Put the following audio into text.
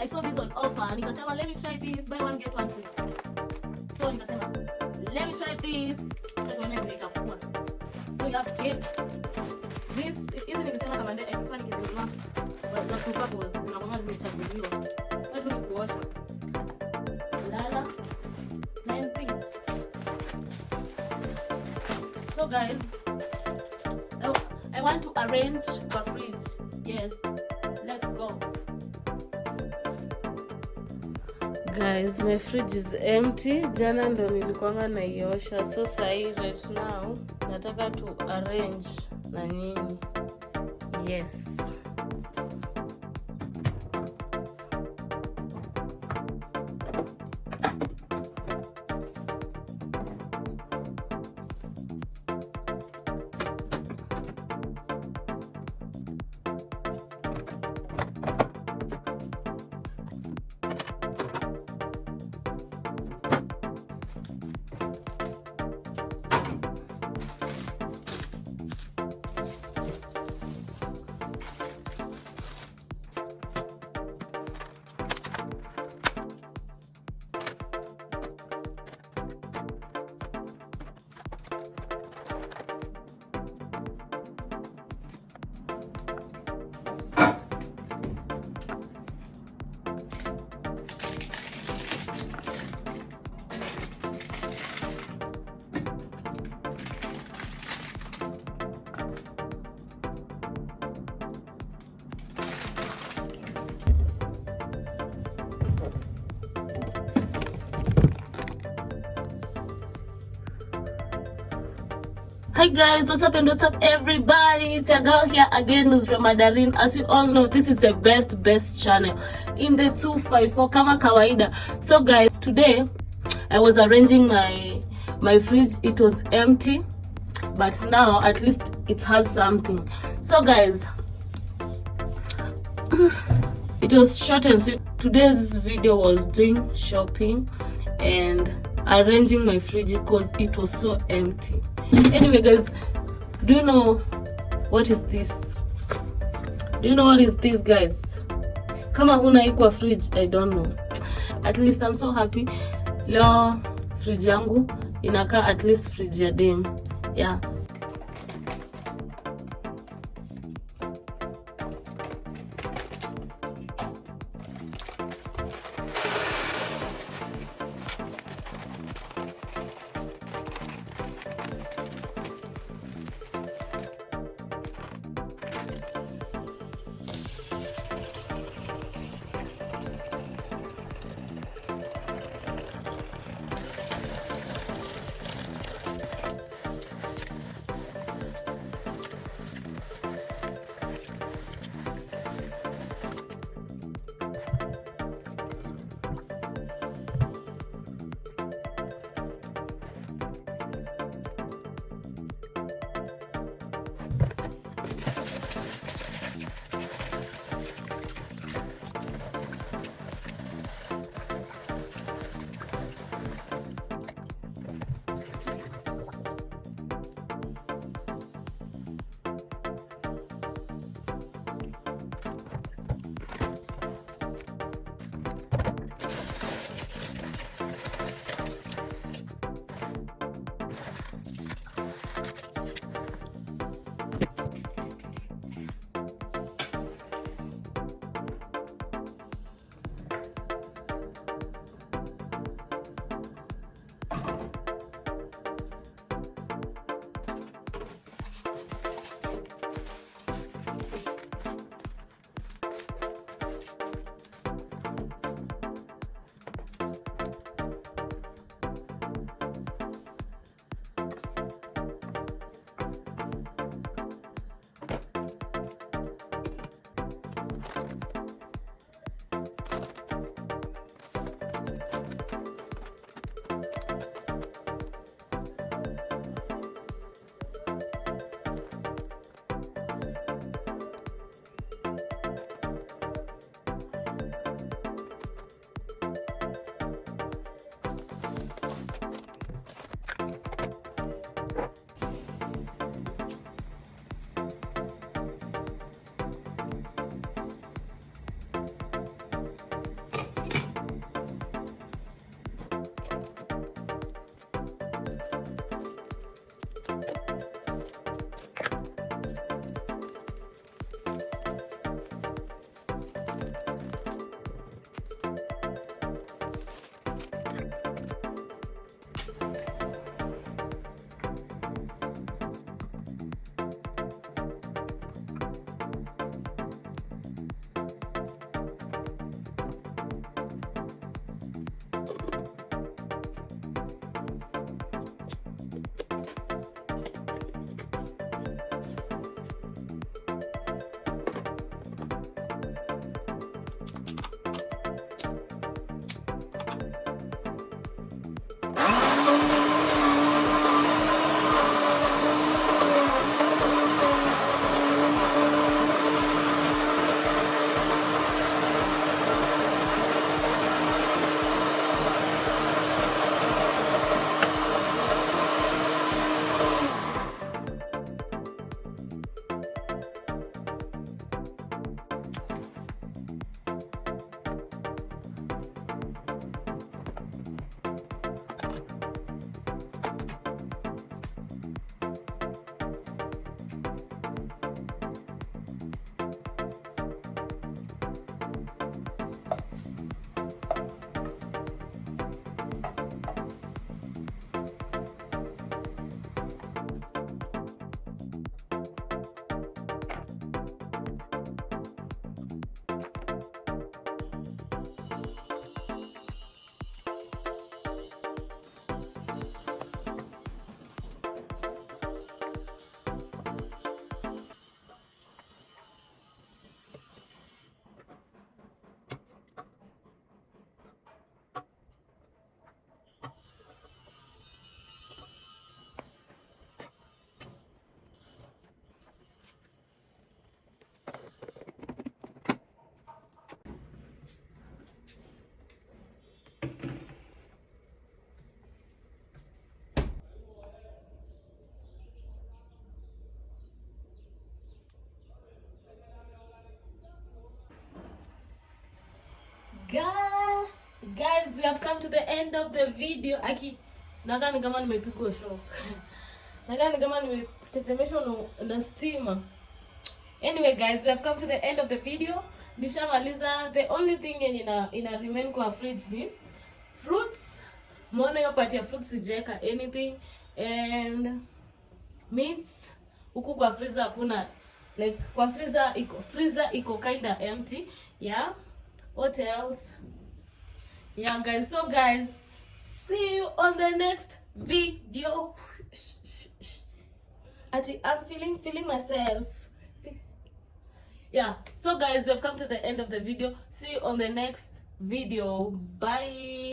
I saw this on offer, nikasema let me try this, buy one get one free. So nikasema let me try this, tuone vile itakuwa. So you have get this. Hizi nikisema kama ndio ekifanya nikizinunua za purpose zinakuwa zimechaguliwa. Watu ni kuosha. Lala 9 piece. So guys, I want to arrange the fridge. Yes, let's go. Guys, my fridge is empty. Jana ndo nilikuanga naiosha. So sahi right now nataka to arrange na nini. Yes. Hi guys, what's up and what's up everybody? It's your girl here again, Nuzra Darin. As you all know, this is the best channel in the 254 kama kawaida. So guys, today I was arranging my fridge. It was empty, but now at least it has something. So guys, it was short and sweet. Today's video was doing shopping and arranging my fridge because it was so empty. Anyway guys, do you know what is this? Do you know what is this guys? Kama huna iko fridge, I don't know. At least I'm so happy. Leo fridge yangu inakaa at least fridge ya dem. Yeah. we have come to the end of the video. Aki nakani kama nimepigwa shock. Nakani kama nimetetemeshwa na steamer. Anyway guys, we have come to the end of the video. Nishamaliza. The only thing ina remain kwa fridge ni fruits. Mbona hiyo part ya fruits sijaweka anything, and meats. Huku kwa freezer hakuna, like kwa freezer iko kinda empty. Yeah. What else? Yeah guys, so guys, see you on the next video. I'm feeling myself. Yeah, so guys, we have come to the end of the video. See you on the next video. Bye.